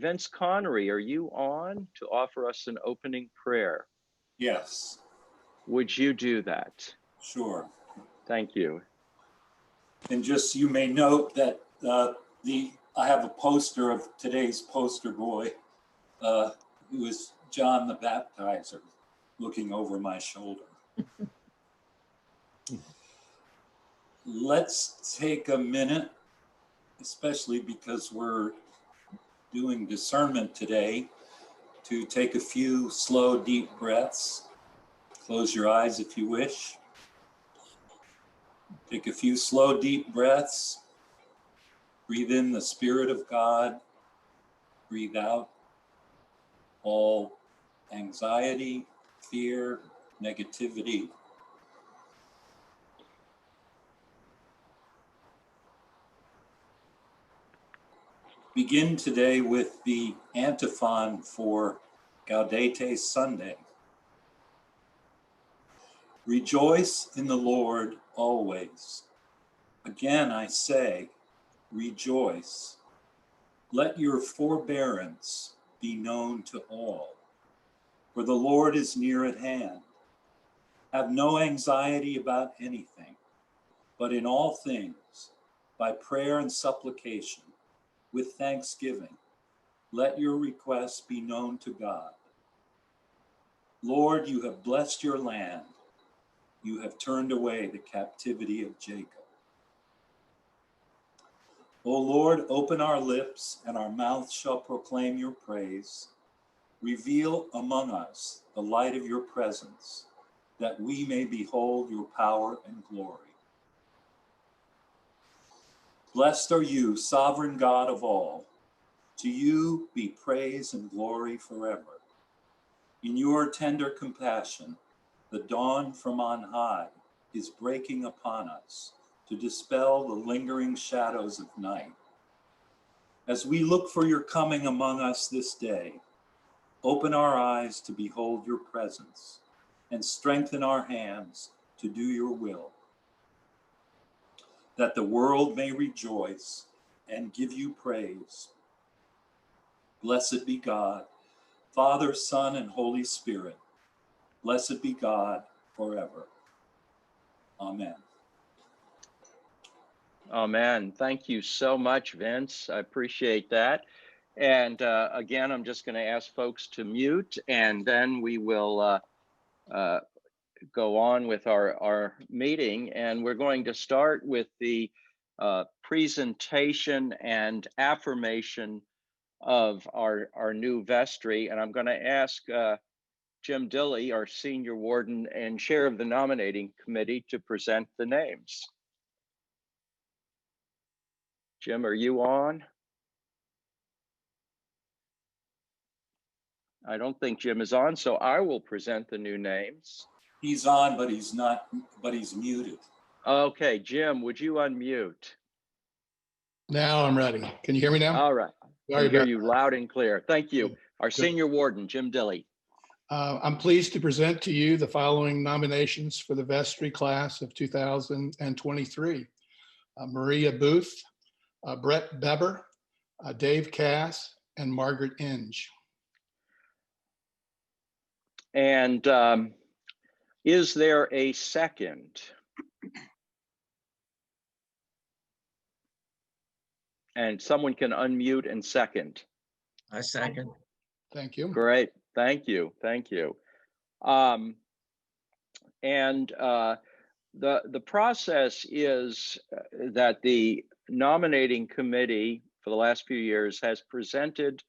Vince Connery, are you on to offer us an opening prayer? Yes. Would you do that? Sure. Thank you. And just you may note that I have a poster of today's poster boy, who is John the Baptizer, looking over my shoulder. Let's take a minute, especially because we're doing discernment today, to take a few slow, deep breaths. Close your eyes if you wish. Take a few slow, deep breaths. Breathe in the Spirit of God. Breathe out all anxiety, fear, negativity. Begin today with the antiphon for Gaudete Sunday. Rejoice in the Lord always. Again I say, rejoice. Let your forbearance be known to all, for the Lord is near at hand. Have no anxiety about anything, but in all things, by prayer and supplication, with thanksgiving, let your requests be known to God. Lord, you have blessed your land. You have turned away the captivity of Jacob. O Lord, open our lips, and our mouths shall proclaim your praise. Reveal among us the light of your presence, that we may behold your power and glory. Blessed are you, sovereign God of all. To you be praise and glory forever. In your tender compassion, the dawn from on high is breaking upon us to dispel the lingering shadows of night. As we look for your coming among us this day, open our eyes to behold your presence and strengthen our hands to do your will, that the world may rejoice and give you praise. Blessed be God, Father, Son, and Holy Spirit. Blessed be God forever. Amen. Amen. Thank you so much, Vince. I appreciate that. And again, I'm just going to ask folks to mute, and then we will go on with our meeting. And we're going to start with the presentation and affirmation of our new vestry. And I'm going to ask Jim Dilley, our senior warden and chair of the nominating committee, to present the names. Jim, are you on? I don't think Jim is on, so I will present the new names. He's on, but he's not, but he's muted. Okay, Jim, would you unmute? Now I'm ready. Can you hear me now? All right. I hear you loud and clear. Thank you. Our senior warden, Jim Dilley. I'm pleased to present to you the following nominations for the vestry class of 2023. Maria Booth, Brett Beber, Dave Cass, and Margaret Inge. And is there a second? And someone can unmute and second. I second. Thank you. Great. Thank you. Thank you. The process is that the nominating committee for the last few years has presented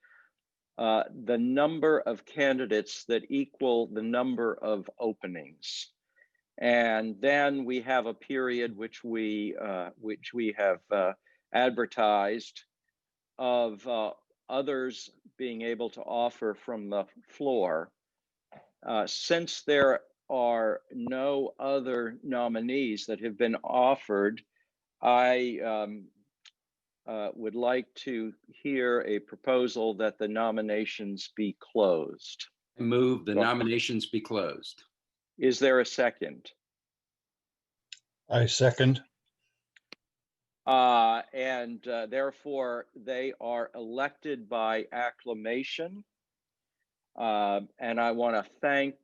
the number of candidates that equal the number of openings. And then we have a period which we have advertised of others being able to offer from the floor. Since there are no other nominees that have been offered, I would like to hear a proposal that the nominations be closed. I move the nominations be closed. Is there a second? I second. and therefore they are elected by acclamation. And I want to thank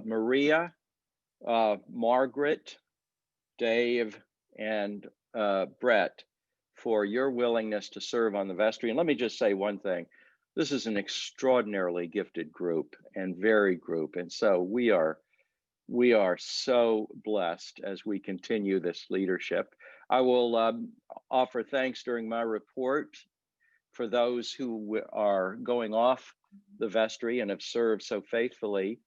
Maria, Margaret, Dave, and Brett for your willingness to serve on the vestry. And let me just say one thing. This is an extraordinarily gifted group and varied group. And so we are so blessed as we continue this leadership. I will offer thanks during my report for those who are going off the vestry and have served so faithfully.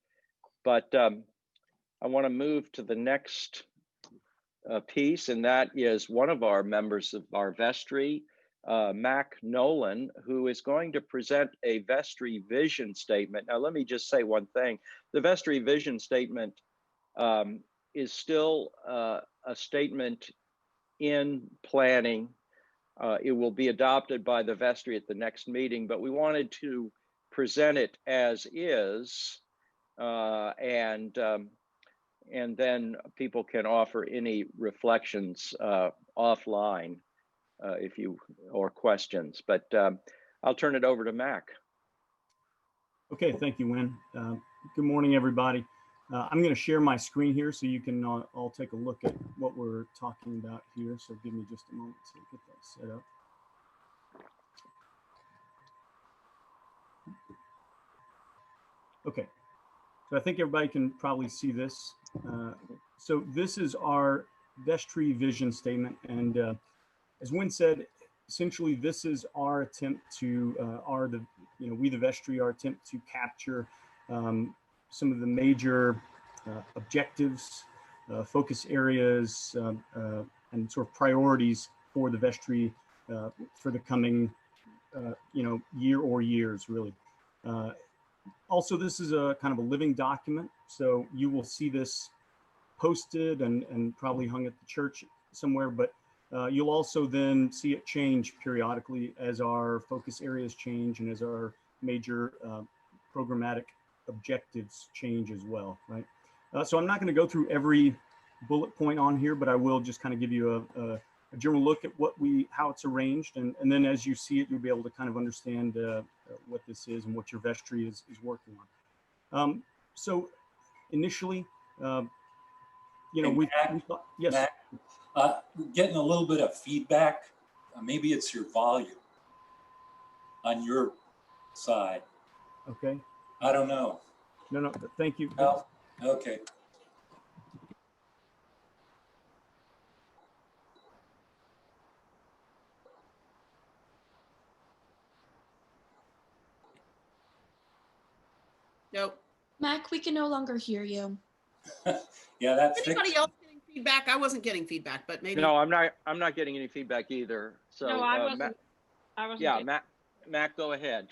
But I want to move to the next piece, and that is one of our members of our vestry, Mac Nolan, who is going to present a vestry vision statement. Now, let me just say one thing. The vestry vision statement is still a statement in planning. It will be adopted by the vestry at the next meeting, but we wanted to present it as is, and then people can offer any reflections offline or questions. But I'll turn it over to Mac. Okay, thank you, Wynn. Good morning, everybody. I'm going to share my screen here so you can all take a look at what we're talking about here. So give me just a moment to get that set up. Okay, so I think everybody can probably see this. So this is our vestry vision statement. And as Wynn said, essentially this is our attempt to, we the vestry, our attempt to capture some of the major objectives, focus areas, and sort of priorities for the vestry for the coming, year or years, really. Also, this is a kind of a living document, so you will see this posted and probably hung at the church somewhere, but you'll also then see it change periodically as our focus areas change and as our major programmatic objectives change as well, right? So I'm not going to go through every bullet point on here, but I will just kind of give you a general look at how it's arranged, and then as you see it, you'll be able to kind of understand what this is and what your vestry is working on. So initially, we thought, yes. Matt, we're getting a little bit of feedback. Maybe it's your volume on your side. Okay. I don't know. No, thank you. No? Okay. Nope. Mac, we can no longer hear you. Yeah, that's Anybody else getting feedback? I wasn't getting feedback, but maybe. No, I'm not getting any feedback either. So No, I wasn't. yeah, Mac, go ahead.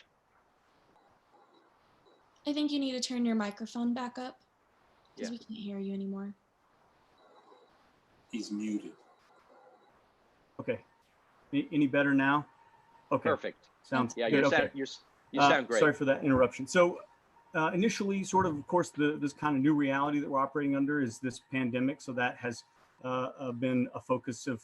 I think you need to turn your microphone back up because Yeah. we can't hear you anymore. He's muted. Okay. Any better now? Okay. Perfect. Sounds Yeah, good. you sound great. Sorry for that interruption. So initially, of course, this kind of new reality that we're operating under is this pandemic. So that has been a focus of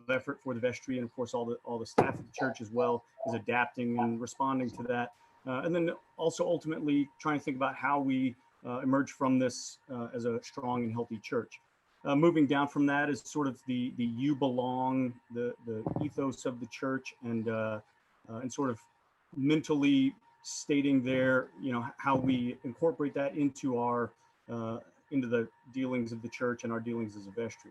effort for the vestry, and of course, all the staff of the church as well is adapting and responding to that. And then also ultimately trying to think about how we emerge from this as a strong and healthy church. Moving down from that is sort of the you belong, the ethos of the church, and sort of mentally stating there, how we incorporate that into our into the dealings of the church and our dealings as a vestry.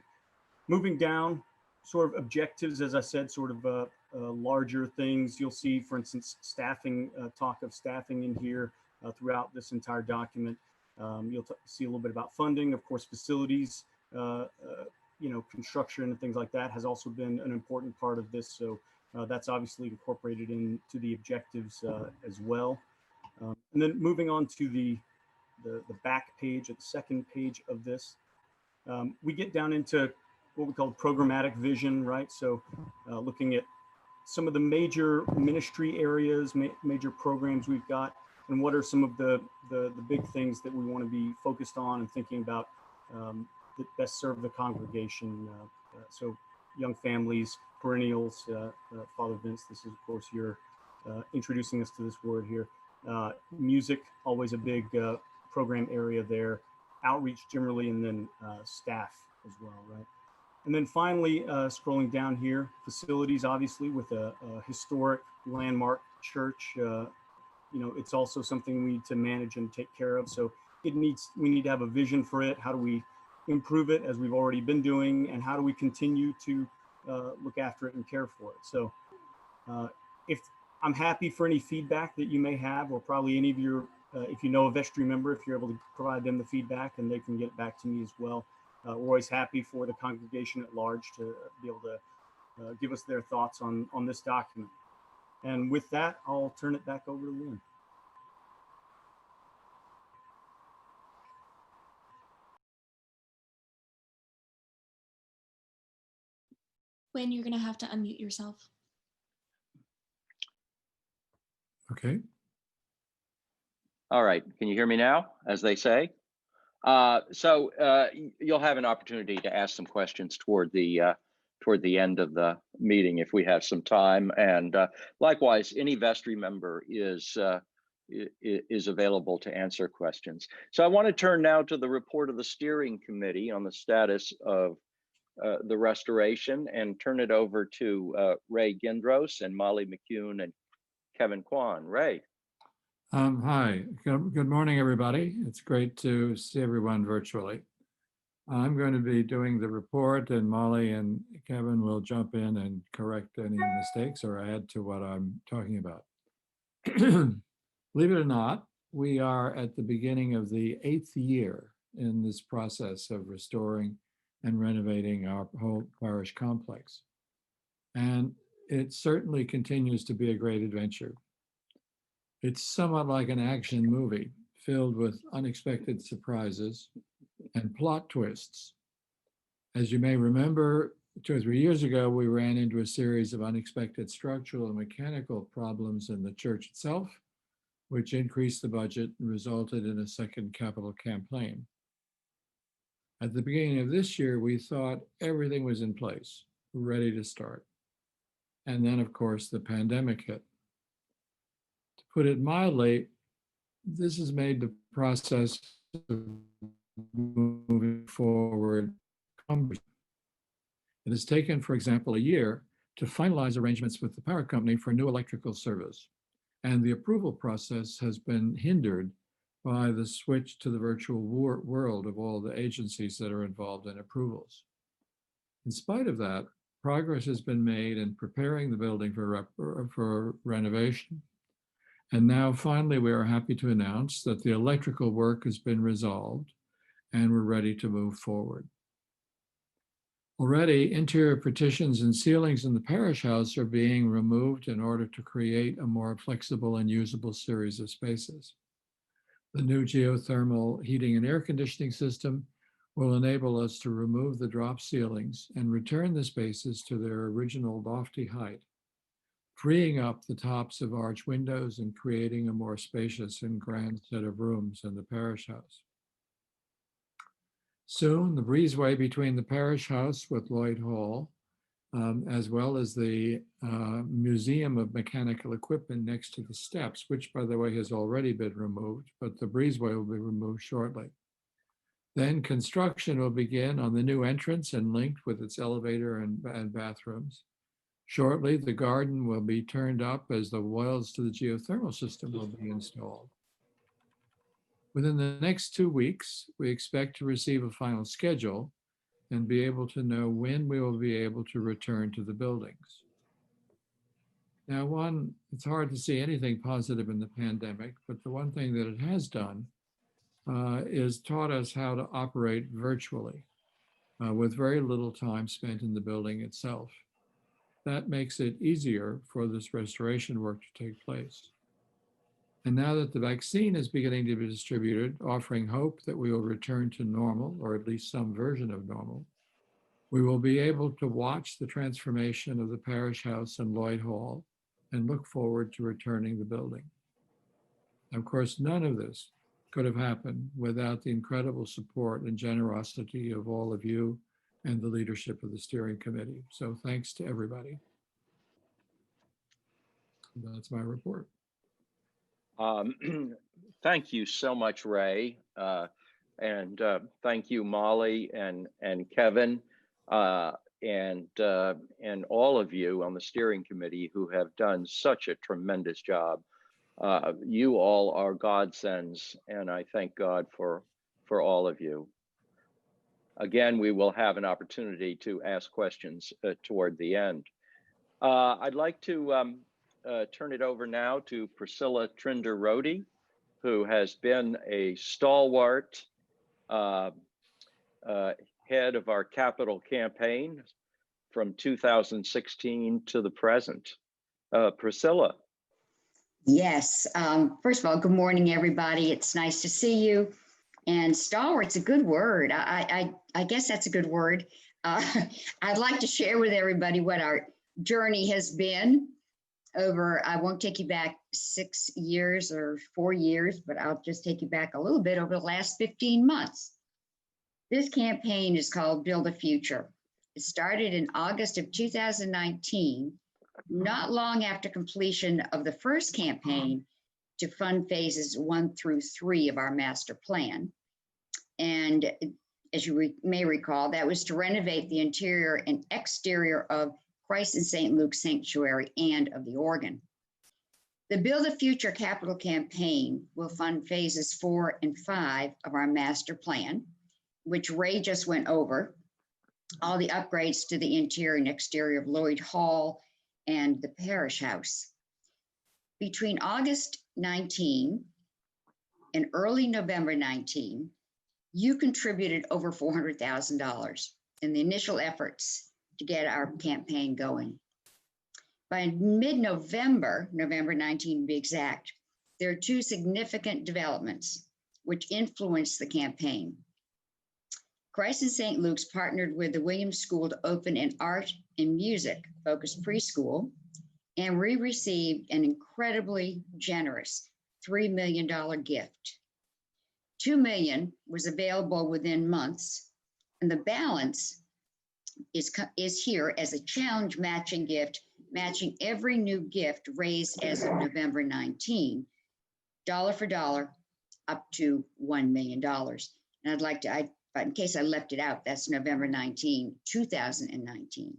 Moving down, sort of objectives, as I said, sort of larger things. You'll see, for instance, staffing, talk of staffing in here throughout this entire document. You'll see a little bit about funding, of course, facilities, construction and things like that has also been an important part of this. So that's obviously incorporated into the objectives as well. And then moving on to the back page, at the second page of this, we get down into what we call programmatic vision, right? So looking at some of the major ministry areas, major programs we've got, and what are some of the big things that we want to be focused on and thinking about that best serve the congregation. So young families, perennials. Father Vince, this is, of course, your introducing us to this word here. Music, always a big program area there. Outreach generally, and then staff as well, right? And then finally, scrolling down here, facilities, obviously, with a historic landmark church. It's also something we need to manage and take care of. So we need to have a vision for it. How do we improve it, as we've already been doing, and how do we continue to look after it and care for it? So if I'm happy for any feedback that you may have, or probably any of your, if you know a Vestry member, if you're able to provide them the feedback and they can get it back to me as well. We're always happy for the congregation at large to be able to give us their thoughts on this document. And with that, I'll turn it back over to Lynn. Wayne, you're going to have to unmute yourself. Okay. All right. Can you hear me now, as they say? So you'll have an opportunity to ask some questions toward the end of the meeting if we have some time. And likewise, any Vestry member is available to answer questions. So I want to turn now to the report of the steering committee on the status of the restoration, and turn it over to Ray Gindros and Molly McCune and Kevin Kwan. Ray. Hi, good morning, everybody. It's great to see everyone virtually. I'm going to be doing the report, and Molly and Kevin will jump in and correct any mistakes or add to what I'm talking about. Believe it or not, we are at the beginning of the 8th year in this process of restoring and renovating our whole parish complex. And it certainly continues to be a great adventure. It's somewhat like an action movie filled with unexpected surprises and plot twists. As you may remember, 2 or 3 years ago, we ran into a series of unexpected structural and mechanical problems in the church itself, which increased the budget and resulted in a second capital campaign. At the beginning of this year, we thought everything was in place, ready to start. And then, of course, the pandemic hit. To put it mildly, this has made the process of moving forward cumbersome. It has taken, for example, a year to finalize arrangements with the power company for new electrical service. And the approval process has been hindered by the switch to the virtual world of all the agencies that are involved in approvals. In spite of that, progress has been made in preparing the building for renovation. And now finally, we are happy to announce that the electrical work has been resolved and we're ready to move forward. Already, interior partitions and ceilings in the parish house are being removed in order to create a more flexible and usable series of spaces. The new geothermal heating and air conditioning system will enable us to remove the drop ceilings and return the spaces to their original lofty height, freeing up the tops of arch windows and creating a more spacious and grand set of rooms in the parish house. Soon, the breezeway between the parish house with Lloyd Hall, as well as the Museum of Mechanical Equipment next to the steps, which, by the way, has already been removed, but the breezeway will be removed shortly. Then construction will begin on the new entrance and linked with its elevator and bathrooms. Shortly, the garden will be turned up as the wells to the geothermal system will be installed. Within the next 2 weeks, we expect to receive a final schedule and be able to know when we will be able to return to the buildings. Now, it's hard to see anything positive in the pandemic, but the one thing that it has done is taught us how to operate virtually with very little time spent in the building itself. That makes it easier for this restoration work to take place. And now that the vaccine is beginning to be distributed, offering hope that we will return to normal, or at least some version of normal, we will be able to watch the transformation of the parish house and Lloyd Hall and look forward to returning the building. Of course, none of this could have happened without the incredible support and generosity of all of you and the leadership of the steering committee. So thanks to everybody. That's my report. Thank you so much, Ray. And thank you, Molly and Kevin, and all of you on the steering committee who have done such a tremendous job. You all are godsends, and I thank God for all of you. Again, we will have an opportunity to ask questions toward the end. I'd like to turn it over now to Priscilla Trinder-Rody, who has been a stalwart head of our capital campaign from 2016 to the present. Priscilla. Yes. First of all, good morning, everybody. It's nice to see you. And stalwart's a good word. I guess that's a good word. I'd like to share with everybody what our journey has been over, I won't take you back 6 years or 4 years, but I'll just take you back a little bit over the last 15 months. This campaign is called Build a Future. It started in August of 2019, not long after completion of the first campaign to fund phases 1 through 3 of our master plan. And as you may recall, that was to renovate the interior and exterior of Christ and St. Luke's Sanctuary and of the organ. The Build a Future capital campaign will fund phases 4 and 5 of our master plan, which Ray just went over, all the upgrades to the interior and exterior of Lloyd Hall and the Parish House. Between August 19 and early November 19, you contributed over $400,000 in the initial efforts to get our campaign going. By mid-November, November 19 to be exact, there are 2 significant developments which influenced the campaign. Christ and St. Luke's partnered with the Williams School to open an art and music focused preschool, and we received an incredibly generous $3 million gift. $2 million was available within months, and the balance is here as a challenge matching gift, matching every new gift raised as of November 19, dollar for dollar, up to $1 million. And I'd like to, but in case I left it out, that's November 19, 2019.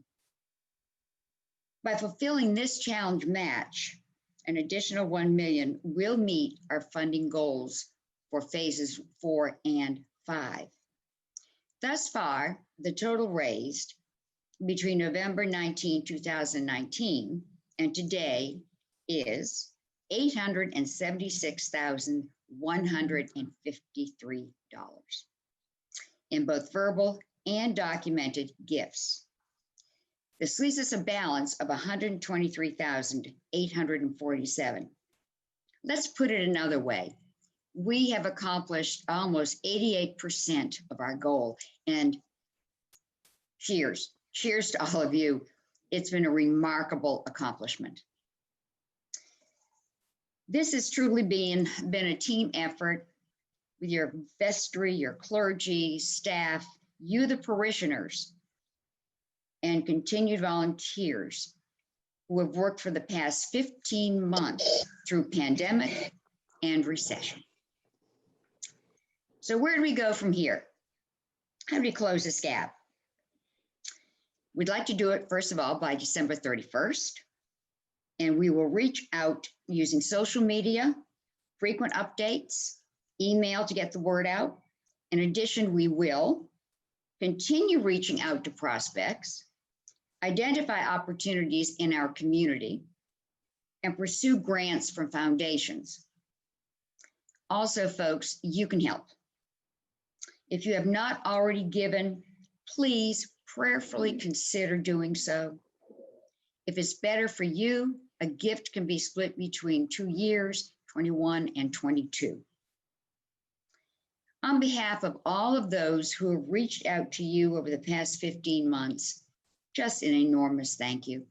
By fulfilling this challenge match, an additional $1 million will meet our funding goals for phases 4 and 5. Thus far, the total raised between November 19, 2019 and today is $876,153 in both verbal and documented gifts. This leaves us a balance of $123,847. Let's put it another way. We have accomplished almost 88% of our goal, and cheers to all of you. It's been a remarkable accomplishment. This has truly been a team effort with your vestry, your clergy, staff, you the parishioners, and continued volunteers who have worked for the past 15 months through pandemic and recession. So where do we go from here? How do we close this gap? We'd like to do it, first of all, by December 31st, and we will reach out using social media, frequent updates, email to get the word out. In addition, we will continue reaching out to prospects, identify opportunities in our community, and pursue grants from foundations. Also, folks, you can help. If you have not already given, please prayerfully consider doing so. If it's better for you, a gift can be split between 2 years, 21 and 22. On behalf of all of those who have reached out to you over the past 15 months, just an enormous thank you.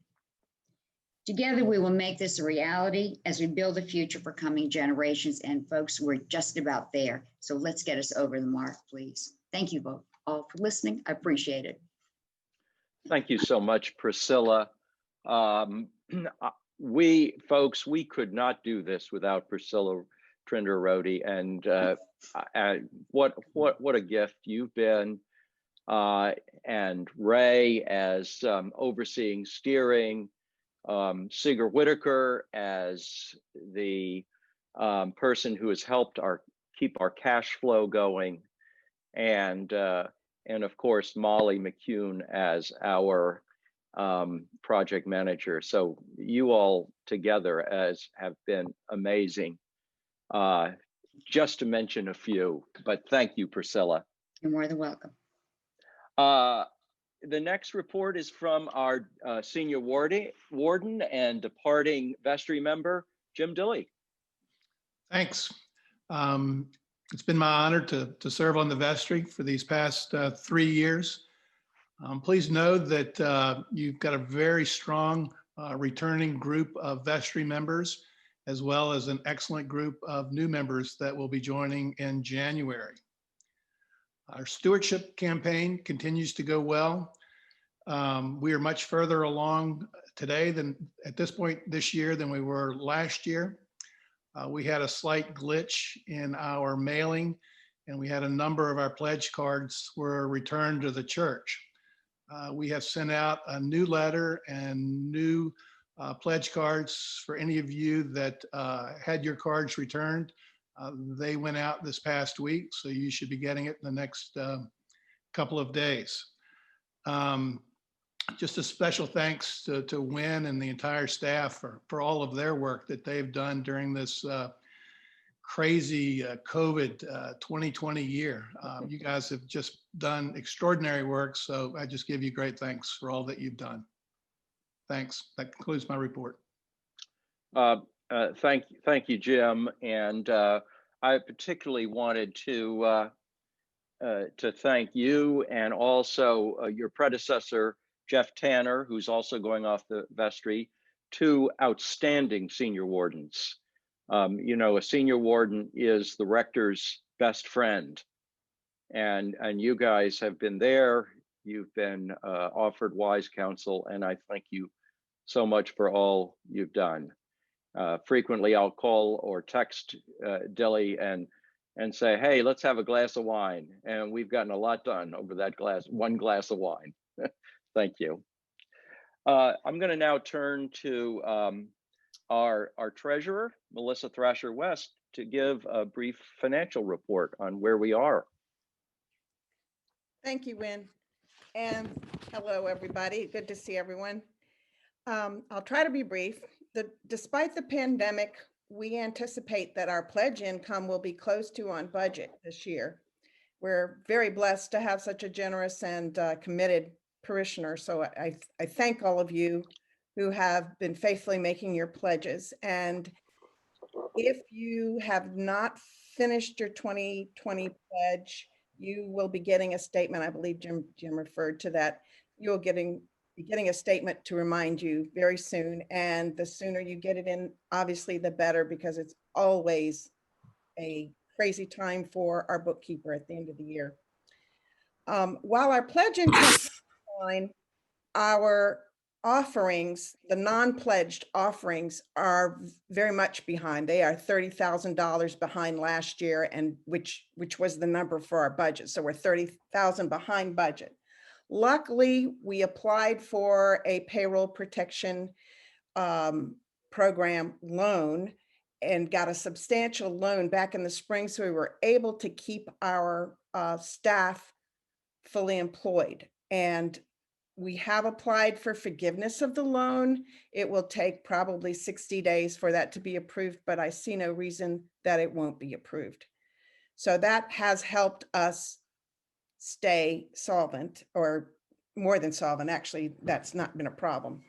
Together, we will make this a reality as we build a future for coming generations. And folks, we're just about there. So let's get us over the mark, please. Thank you both all for listening. I appreciate it. Thank you so much, Priscilla. We could not do this without Priscilla Trinder Rhodey, and what a gift you've been, and Ray as overseeing steering, Sigur Whitaker as the person who has helped keep our cash flow going, and of course Molly McCune as our project manager. So you all together have been amazing. Just to mention a few, but thank you, Priscilla. You're more than welcome. The next report is from our senior warden and departing Vestry member, Jim Dilley. Thanks. It's been my honor to serve on the vestry for these past 3 years. Please know that you've got a very strong returning group of vestry members, as well as an excellent group of new members that will be joining in January. Our stewardship campaign continues to go well. We are much further along today than at this point this year than we were last year. We had a slight glitch in our mailing, and we had a number of our pledge cards were returned to the church. We have sent out a new letter and new pledge cards for any of you that had your cards returned. They went out this past week, so you should be getting it in the next couple of days. Just a special thanks to Wynn and the entire staff for all of their work that they've done during this crazy COVID 2020 year. You guys have just done extraordinary work, so I just give you great thanks for all that you've done. Thanks. That concludes my report. Thank you, Jim. And I particularly wanted to thank you and also your predecessor, Jeff Tanner, who's also going off the vestry, two outstanding senior wardens. You know, a senior warden is the rector's best friend, and you guys have been there. You've been offered wise counsel, and I thank you so much for all you've done. Frequently, I'll call or text Dilly and say, "Hey, let's have a glass of wine," and we've gotten a lot done over that one glass of wine. Thank you. I'm going to now turn to our treasurer, Melissa Thrasher West, to give a brief financial report on where we are. Thank you, Wynn. And hello, everybody. Good to see everyone. I'll try to be brief. Despite the pandemic, we anticipate that our pledge income will be close to on budget this year. We're very blessed to have such a generous and committed parishioner. So I thank all of you who have been faithfully making your pledges. And if you have not finished your 2020 pledge, you will be getting a statement. I believe Jim referred to that. You'll be getting a statement to remind you very soon. And the sooner you get it in, obviously, the better, because it's always a crazy time for our bookkeeper at the end of the year. While our pledge income is fine, our offerings, the non-pledged offerings, are very much behind. They are $30,000 behind last year, and which was the number for our budget. So we're $30,000 behind budget. Luckily, we applied for a payroll protection program loan and got a substantial loan back in the spring. So we were able to keep our staff fully employed. And we have applied for forgiveness of the loan. It will take probably 60 days for that to be approved, but I see no reason that it won't be approved. So that has helped us stay solvent, or more than solvent. Actually, that's not been a problem.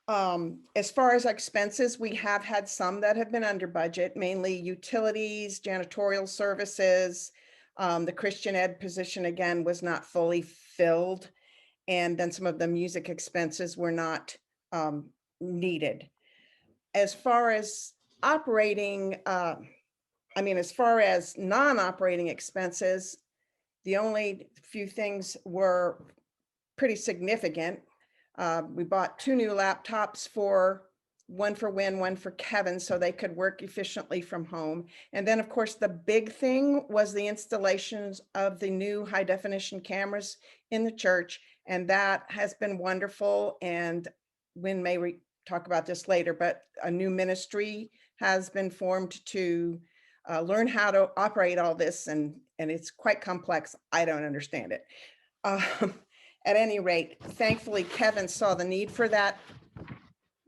As far as expenses, we have had some that have been under budget, mainly utilities, janitorial services. The Christian ed position, again, was not fully filled. And then some of the music expenses were not needed. As far as operating, as far as non-operating expenses, the only few things were pretty significant. We bought 2 new laptops, one for Win, one for Kevin, so they could work efficiently from home. And then, of course, the big thing was the installations of the new high definition cameras in the church. And that has been wonderful. And Win may talk about this later, but a new ministry has been formed to learn how to operate all this. And it's quite complex. I don't understand it. At any rate, thankfully, Kevin saw the need for that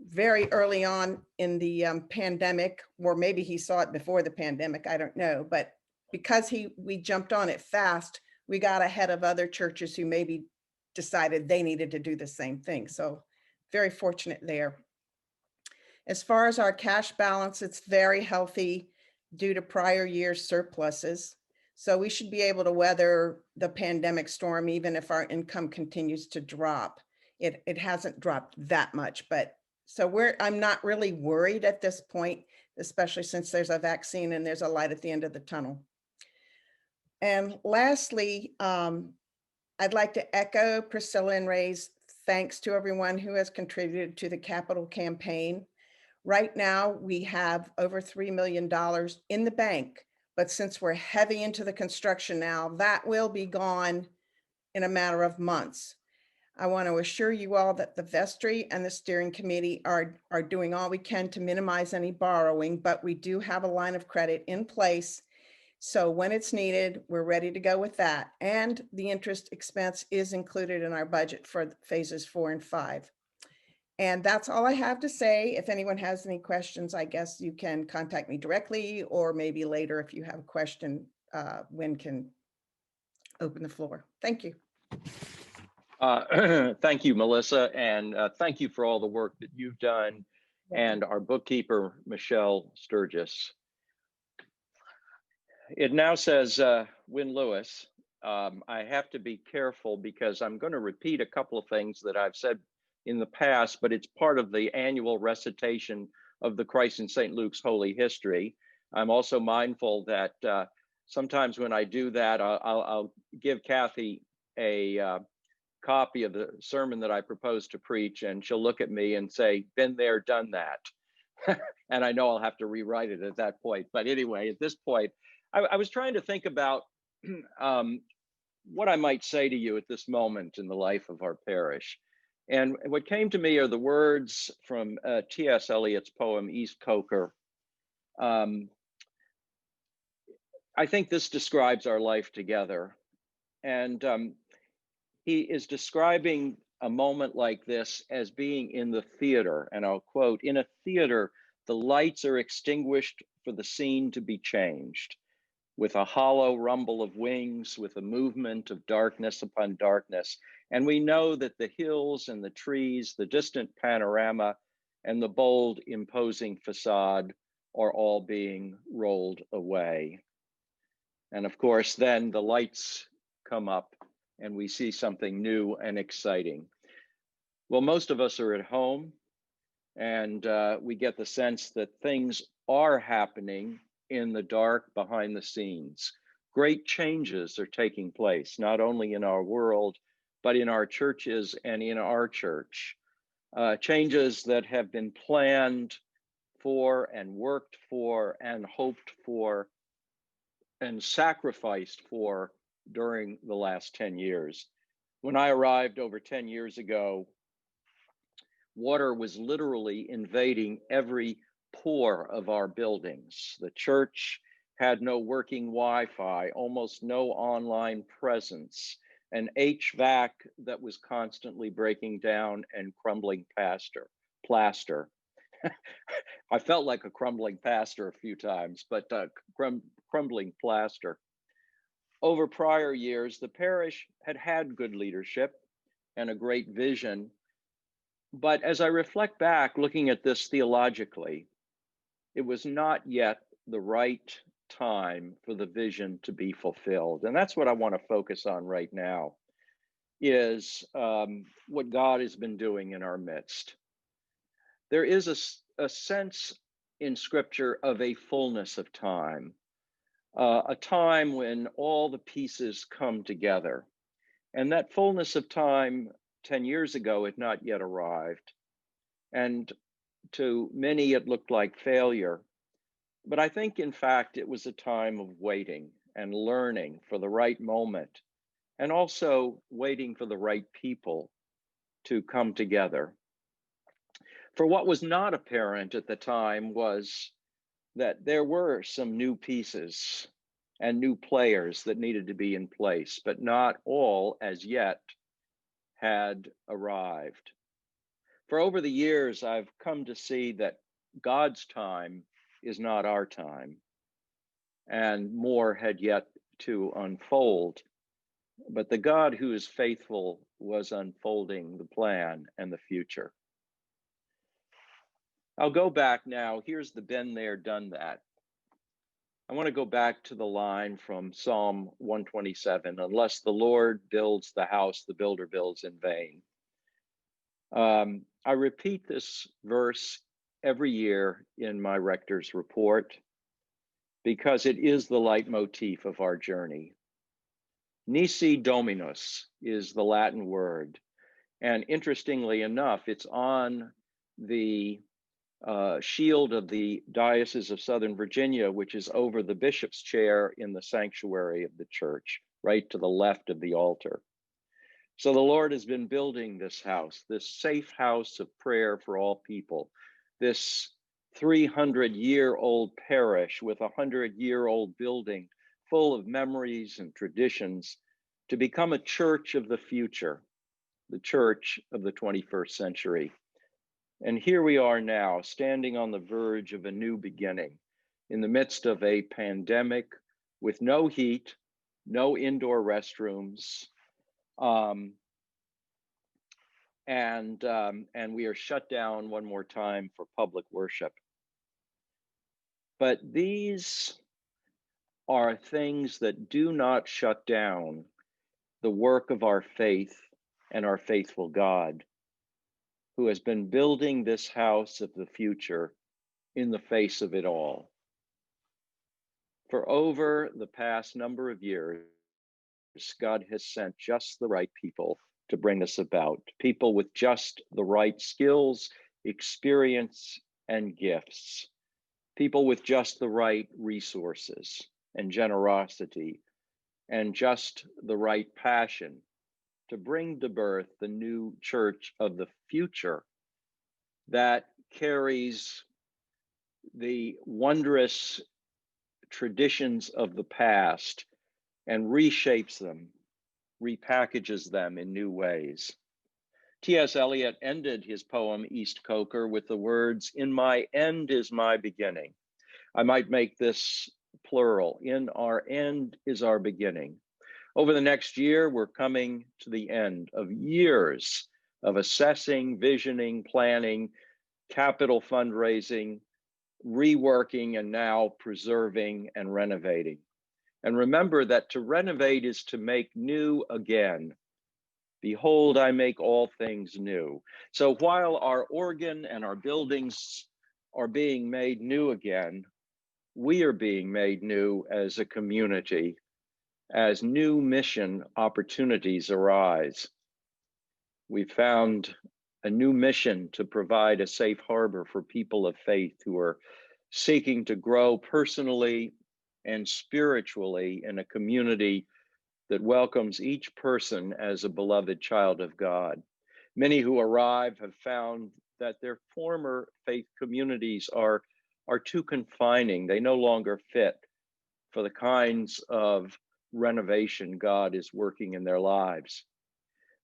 very early on in the pandemic, or maybe he saw it before the pandemic, I don't know. But because we jumped on it fast, we got ahead of other churches who maybe decided they needed to do the same thing. So very fortunate there. As far as our cash balance, it's very healthy due to prior year surpluses. So we should be able to weather the pandemic storm, even if our income continues to drop. It hasn't dropped that much, but so I'm not really worried at this point, especially since there's a vaccine and there's a light at the end of the tunnel. And lastly, I'd like to echo Priscilla and Ray's thanks to everyone who has contributed to the capital campaign. Right now, we have over $3 million in the bank, but since we're heavy into the construction now, that will be gone in a matter of months. I want to assure you all that the Vestry and the steering committee are doing all we can to minimize any borrowing, but we do have a line of credit in place. So when it's needed, we're ready to go with that. And the interest expense is included in our budget for phases 4 and 5. And that's all I have to say. If anyone has any questions, I guess you can contact me directly, or maybe later if you have a question, Wynn can open the floor. Thank you. Thank you, Melissa, and thank you for all the work that you've done, and our bookkeeper, Michelle Sturgis. It now says Wynn Lewis. I have to be careful because I'm going to repeat a couple of things that I've said in the past, but it's part of the annual recitation of the Christ in St. Luke's Holy History. I'm also mindful that sometimes when I do that, I'll give Kathy a copy of the sermon that I propose to preach, and she'll look at me and say, been there, done that. And I know I'll have to rewrite it at that point. But anyway, at this point, I was trying to think about what I might say to you at this moment in the life of our parish. And what came to me are the words from T.S. Eliot's poem, East Coker. I think this describes our life together. And he is describing a moment like this as being in the theater. And I'll quote, "In a theater, the lights are extinguished for the scene to be changed. With a hollow rumble of wings, with a movement of darkness upon darkness. And we know that the hills and the trees, the distant panorama, and the bold, imposing facade are all being rolled away." And of course, then the lights come up and we see something new and exciting. Well, most of us are at home, and we get the sense that things are happening in the dark behind the scenes. Great changes are taking place, not only in our world, but in our churches and in our church. Changes that have been planned for and worked for and hoped for and sacrificed for during the last 10 years. When I arrived over 10 years ago, water was literally invading every pore of our buildings. The church had no working Wi-Fi, almost no online presence, an HVAC that was constantly breaking down and crumbling plaster. I felt like a crumbling pastor a few times, but crumbling plaster. Over prior years, the parish had had good leadership and a great vision. But as I reflect back, looking at this theologically, it was not yet the right time for the vision to be fulfilled. And that's what I want to focus on right now, is what God has been doing in our midst. There is a sense in Scripture of a fullness of time, a time when all the pieces come together. And that fullness of time 10 years ago had not yet arrived. And to many, it looked like failure. But I think, in fact, it was a time of waiting and learning for the right moment, and also waiting for the right people to come together. For what was not apparent at the time was that there were some new pieces and new players that needed to be in place, but not all as yet had arrived. For over the years, I've come to see that God's time is not our time, and more had yet to unfold. But the God who is faithful was unfolding the plan and the future. I'll go back now. Here's the been there, done that. I want to go back to the line from Psalm 127, unless the Lord builds the house, the builder builds in vain. I repeat this verse every year in my rector's report because it is the leitmotif of our journey. Nisi Dominus is the Latin word. And interestingly enough, it's on the shield of the Diocese of Southern Virginia, which is over the bishop's chair in the sanctuary of the church, right to the left of the altar. So the Lord has been building this house, this safe house of prayer for all people, this 300-year-old parish with a 100-year-old building full of memories and traditions to become a church of the future, the church of the 21st century. And here we are now, standing on the verge of a new beginning in the midst of a pandemic with no heat, no indoor restrooms, and we are shut down one more time for public worship. But these are things that do not shut down the work of our faith and our faithful God, who has been building this house of the future in the face of it all. For over the past number of years, God has sent just the right people to bring this about, people with just the right skills, experience, and gifts, people with just the right resources and generosity, and just the right passion to bring to birth the new church of the future that carries the wondrous traditions of the past and reshapes them, repackages them in new ways. T.S. Eliot ended his poem East Coker with the words, "In my end is my beginning." I might make this plural. In our end is our beginning. Over the next year, we're coming to the end of years of assessing, visioning, planning, capital fundraising, reworking, and now preserving and renovating. And remember that to renovate is to make new again. Behold, I make all things new. So while our organ and our buildings are being made new again, we are being made new as a community, as new mission opportunities arise. We found a new mission to provide a safe harbor for people of faith who are seeking to grow personally and spiritually in a community that welcomes each person as a beloved child of God. Many who arrive have found that their former faith communities are too confining. They no longer fit for the kinds of renovation God is working in their lives.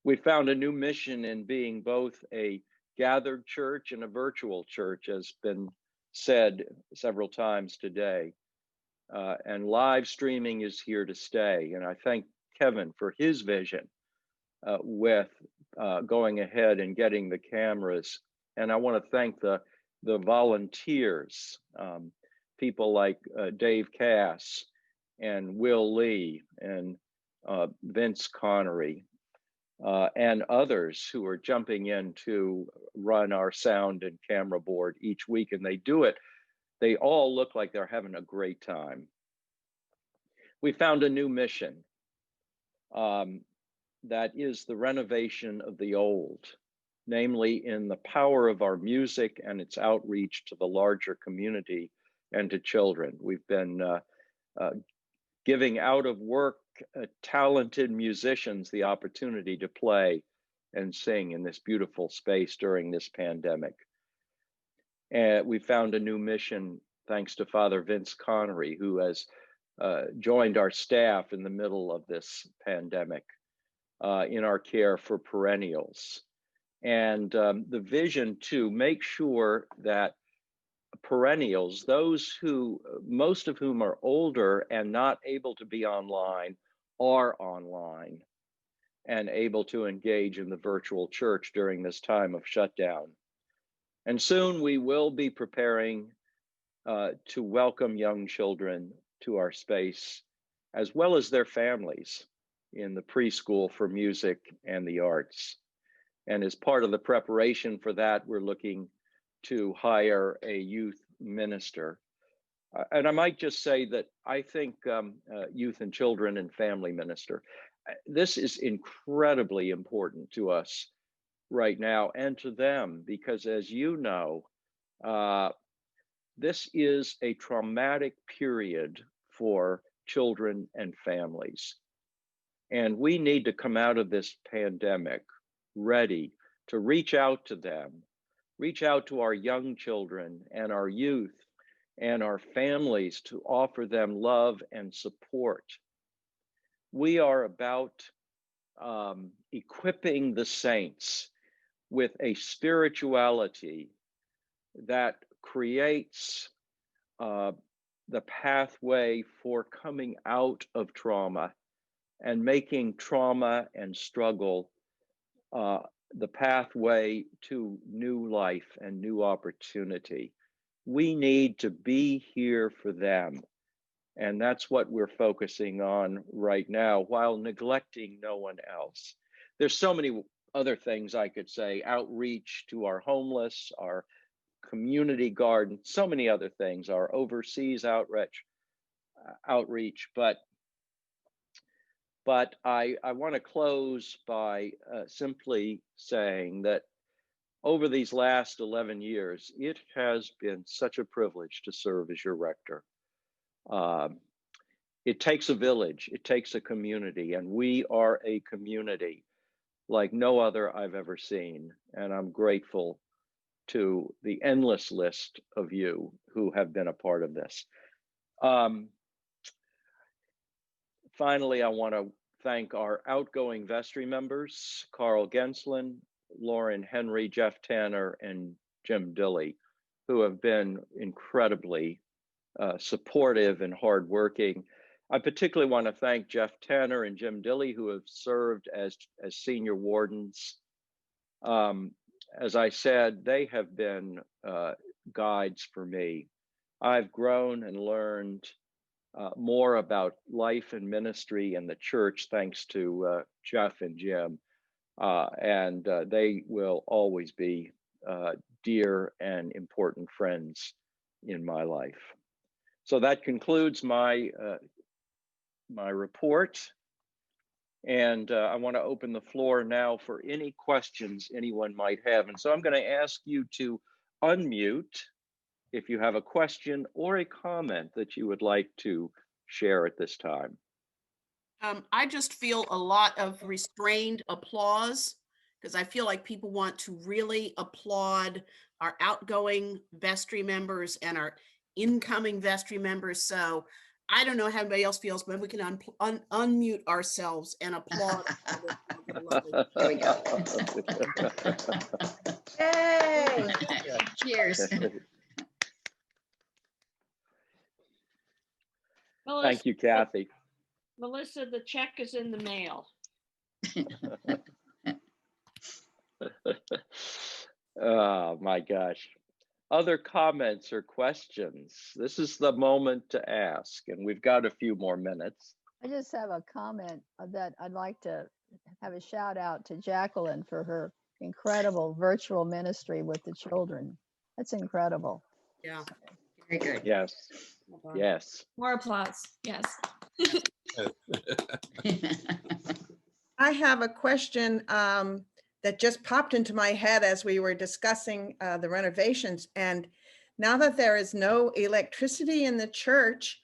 We found a new mission in being both a gathered church and a virtual church, as been said several times today. And live streaming is here to stay. And I thank Kevin for his vision with going ahead and getting the cameras. And I want to thank the volunteers, people like Dave Cass and Will Lee and Vince Connery and others who are jumping in to run our sound and camera board each week. And they do it. They all look like they're having a great time. We found a new mission. that is the renovation of the old, namely in the power of our music and its outreach to the larger community and to children. We've been giving out of work talented musicians the opportunity to play and sing in this beautiful space during this pandemic. And we found a new mission thanks to Father Vince Connery, who has joined our staff in the middle of this pandemic in our care for perennials. And the vision to make sure that perennials, those who, most of whom are older and not able to be online, are online and able to engage in the virtual church during this time of shutdown. And soon we will be preparing to welcome young children to our space, as well as their families in the preschool for music and the arts. And as part of the preparation for that, we're looking to hire a youth minister. And I might just say that I think youth and children and family minister, this is incredibly important to us right now and to them, because as you know, this is a traumatic period for children and families. And we need to come out of this pandemic ready to reach out to them, reach out to our young children and our youth and our families to offer them love and support. We are about equipping the saints with a spirituality that creates the pathway for coming out of trauma and making trauma and struggle the pathway to new life and new opportunity. We need to be here for them. And that's what we're focusing on right now, while neglecting no one else. There's so many other things I could say: outreach to our homeless, our community garden, so many other things, our overseas outreach. But I want to close by simply saying that over these last 11 years, it has been such a privilege to serve as your rector. It takes a village, it takes a community, and we are a community like no other I've ever seen. And I'm grateful to the endless list of you who have been a part of this. Finally, I want to thank our outgoing vestry members, Carl Genslin, Lauren Henry, Jeff Tanner, and Jim Dilley, who have been incredibly supportive and hardworking. I particularly want to thank Jeff Tanner and Jim Dilley, who have served as senior wardens. As I said, they have been guides for me. I've grown and learned more about life and ministry and the church thanks to Jeff and Jim. And they will always be dear and important friends in my life. So that concludes my report. And I want to open the floor now for any questions anyone might have. And so I'm going to ask you to unmute if you have a question or a comment that you would like to share at this time. I just feel a lot of restrained applause, because I feel like people want to really applaud our outgoing vestry members and our incoming vestry members. So I don't know how anybody else feels, but we can unmute ourselves and applaud. There we go. Yay! Cheers. Thank you, Kathy. Melissa, the check is in the mail. Oh my gosh. Other comments or questions? This is the moment to ask, and we've got a few more minutes. I just have a comment that I'd like to have a shout out to Jacqueline for her incredible virtual ministry with the children. That's incredible. Yeah. Very good. Yes. Yes. More applause. Yes. I have a question that just popped into my head as we were discussing the renovations. And now that there is no electricity in the church,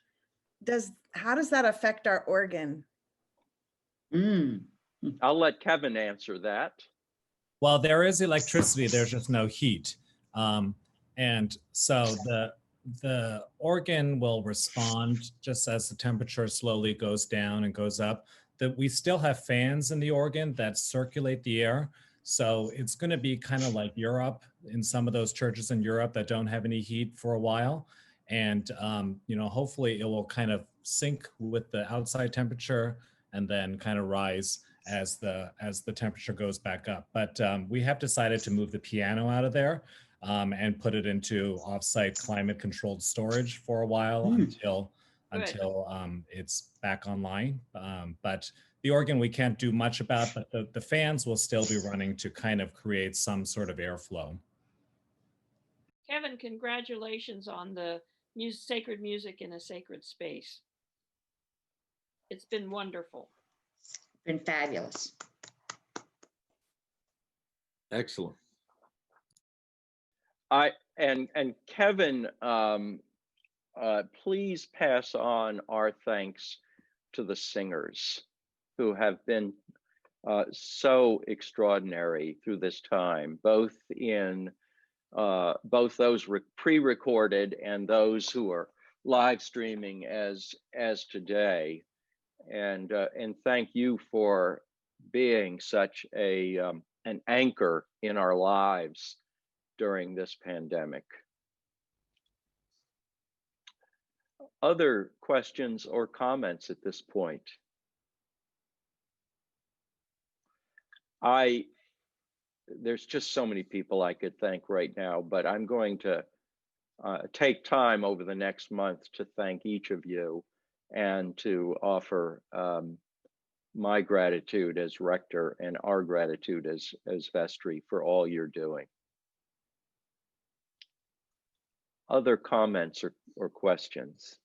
how does that affect our organ? I'll let Kevin answer that. Well, there is electricity, there's just no heat. And so the organ will respond just as the temperature slowly goes down and goes up. That we still have fans in the organ that circulate the air. So it's going to be kind of like Europe in some of those churches in Europe that don't have any heat for a while. And, hopefully it will kind of sync with the outside temperature and then kind of rise as the temperature goes back up. But we have decided to move the piano out of there and put it into offsite climate controlled storage for a while until it's back online. But the organ we can't do much about, but the fans will still be running to kind of create some sort of airflow. Kevin, congratulations on the sacred music in a sacred space. It's been wonderful. Been fabulous. Excellent. And Kevin, please pass on our thanks to the singers who have been so extraordinary through this time, both those pre-recorded and those who are live streaming as today. And thank you for being such an anchor in our lives during this pandemic. Other questions or comments at this point? There's just so many people I could thank right now, but I'm going to take time over the next month to thank each of you and to offer my gratitude as rector and our gratitude as Vestry for all you're doing. Other comments or questions?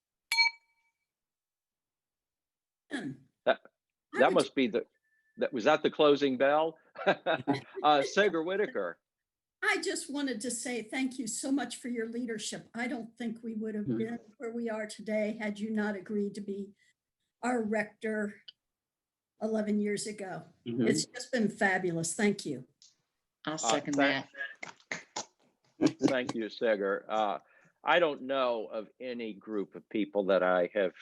That must be was that the closing bell? Sager Whitaker. I just wanted to say thank you so much for your leadership. I don't think we would have been where we are today had you not agreed to be our rector 11 years ago. It's just been fabulous. Thank you. I'll second that. Thank you, Sager. I don't know of any group of people that I have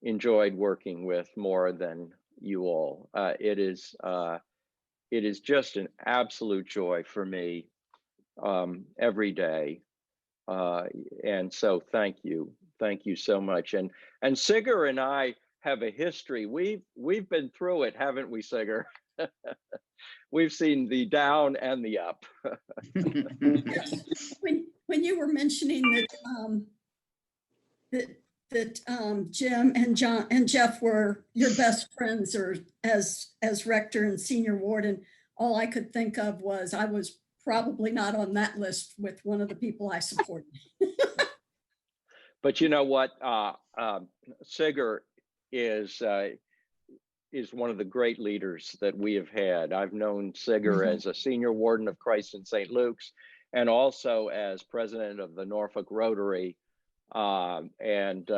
enjoyed working with more than you all. It is just an absolute joy for me every day. And so thank you so much. And Sager and I have a history. We've been through it, haven't we, Sager? We've seen the down and the up. Yes. When you were mentioning that Jim and John and Jeff were your best friends, or as rector and senior warden, all I could think of was I was probably not on that list with one of the people I supported. But you know what? Sager is one of the great leaders that we have had. I've known Sager as a senior warden of Christ in St. Luke's, and also as president of the Norfolk Rotary, and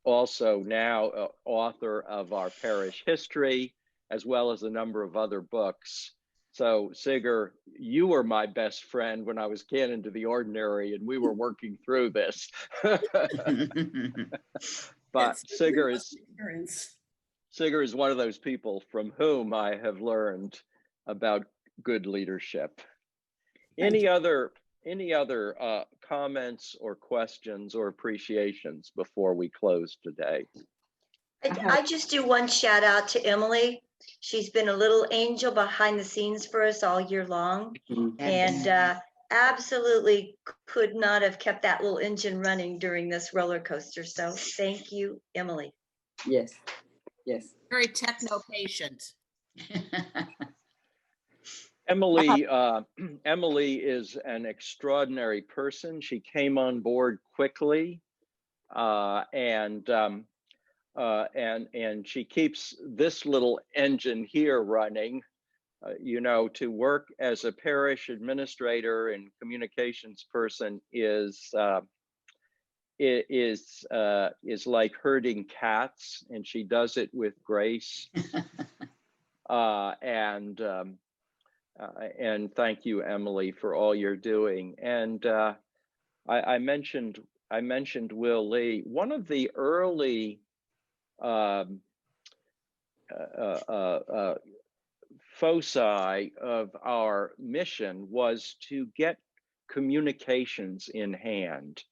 also now author of our parish history, as well as a number of other books. So Sager, you were my best friend when I was canon to the ordinary, and we were working through this. But Sager is one of those people from whom I have learned about good leadership. Any other comments or questions or appreciations before we close today? I just do one shout out to Emily. She's been a little angel behind the scenes for us all year long, and absolutely could not have kept that little engine running during this roller coaster. So thank you, Emily. Yes. Very techno-patient. Emily is an extraordinary person. She came on board quickly, and and she keeps this little engine here running. You know, to work as a parish administrator and communications person is like herding cats, and she does it with grace. And thank you, Emily, for all you're doing. And I mentioned Will Lee. One of the early foci of our mission was to get communications in hand.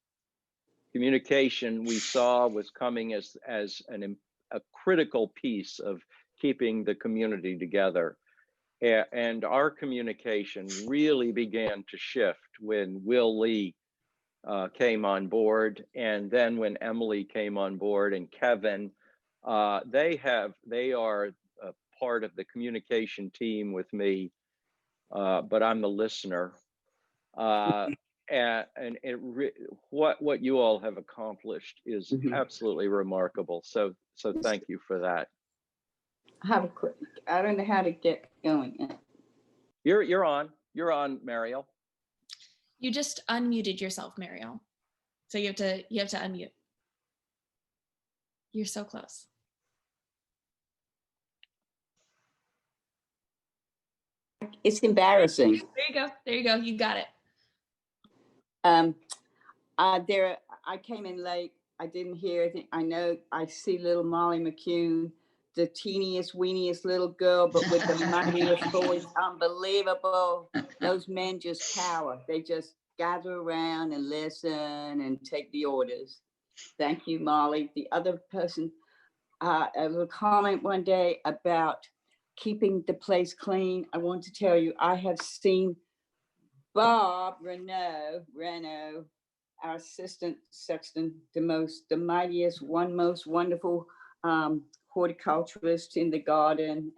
Communication we saw was coming as a critical piece of keeping the community together. And our communication really began to shift when Will Lee came on board, and then when Emily came on board, and Kevin. They are part of the communication team with me, but I'm the listener. And what you all have accomplished is absolutely remarkable. So thank you for that. I have a quick. I don't know how to get going. You're on, Mariel. You just unmuted yourself, Mariel. So you have to unmute. You're so close. It's embarrassing. There you go. You got it. I came in late. I didn't hear it. I know I see little Molly McCune, the teeniest, weeniest little girl, but with the mightiest voice. Unbelievable. Those men just cower. They just gather around and listen and take the orders. Thank you, Molly. The other person, a little comment one day about keeping the place clean. I want to tell you, I have seen Bob Renault, our assistant sexton, the mightiest, most wonderful horticulturist in the garden,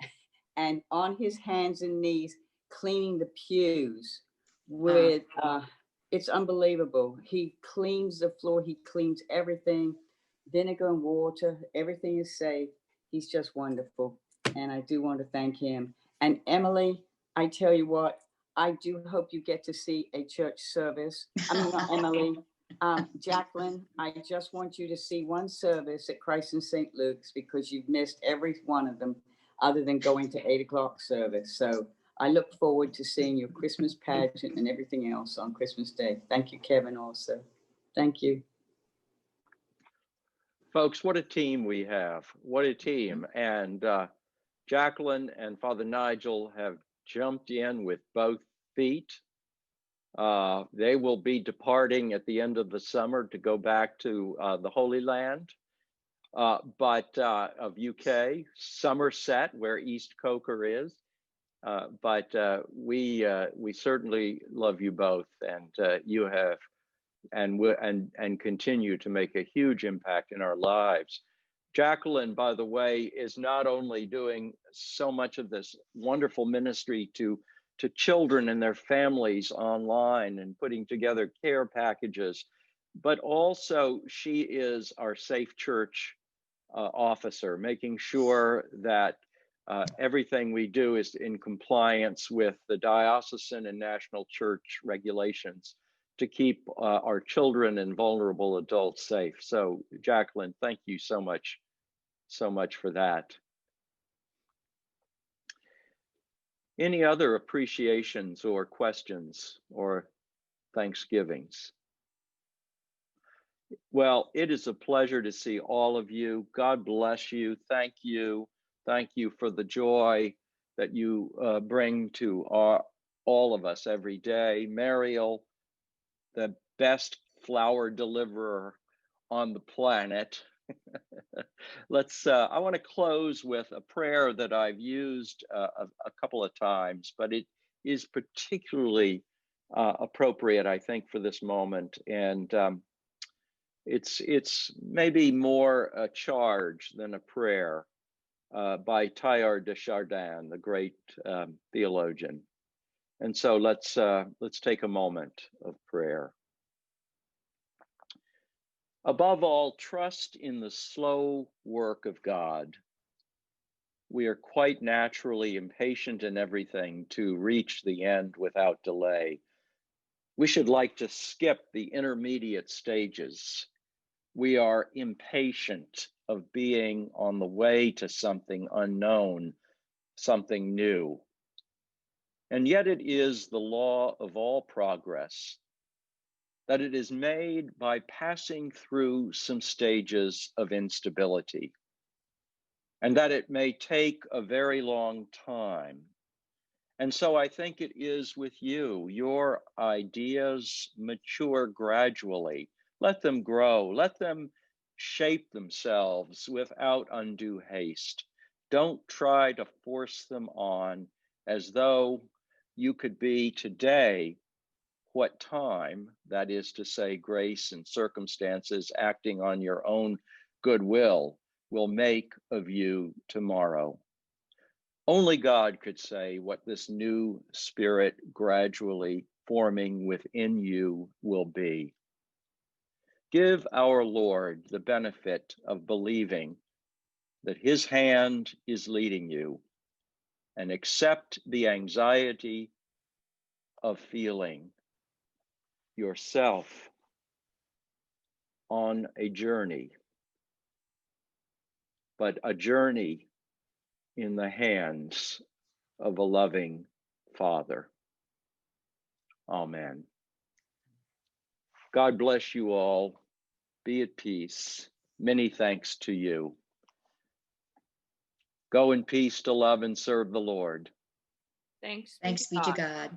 and on his hands and knees cleaning the pews with, it's unbelievable. He cleans the floor, he cleans everything, vinegar and water, everything is safe. He's just wonderful. And I do want to thank him. And Emily, I tell you what, I do hope you get to see a church service. I mean, not Emily, Jacqueline, I just want you to see one service at Christ in St. Luke's, because you've missed every one of them other than going to 8 o'clock service. So I look forward to seeing your Christmas pageant and everything else on Christmas Day. Thank you, Kevin, also. Thank you. Folks, what a team we have. What a team. And Jacqueline and Father Nigel have jumped in with both feet. They will be departing at the end of the summer to go back to the Holy Land, but of UK, Somerset, where East Coker is. But we certainly love you both, and you have and continue to make a huge impact in our lives. Jacqueline, by the way, is not only doing so much of this wonderful ministry to children and their families online and putting together care packages, but also she is our Safe Church officer, making sure that everything we do is in compliance with the diocesan and national church regulations to keep our children and vulnerable adults safe. So Jacqueline, thank you so much for that. Any other appreciations or questions or thanksgivings? Well, it is a pleasure to see all of you. God bless you. Thank you. Thank you for the joy that you bring to all of us every day. Mariel, the best flower deliverer on the planet. I want to close with a prayer that I've used a couple of times, but it is particularly appropriate, I think, for this moment. And it's maybe more a charge than a prayer by Teilhard de Chardin, the great theologian. And so let's take a moment of prayer. Above all, trust in the slow work of God. We are quite naturally impatient in everything to reach the end without delay. We should like to skip the intermediate stages. We are impatient of being on the way to something unknown, something new. And yet it is the law of all progress that it is made by passing through some stages of instability, and that it may take a very long time. And so I think it is with you. Your ideas mature gradually. Let them grow. Let them shape themselves without undue haste. Don't try to force them on as though you could be today what time, that is to say, grace and circumstances acting on your own goodwill, will make of you tomorrow. Only God could say what this new spirit gradually forming within you will be. Give our Lord the benefit of believing that his hand is leading you, and accept the anxiety of feeling yourself on a journey, but a journey in the hands of a loving Father. Amen. God bless you all. Be at peace. Many thanks to you. Go in peace to love and serve the Lord. Thanks Thanks be to God.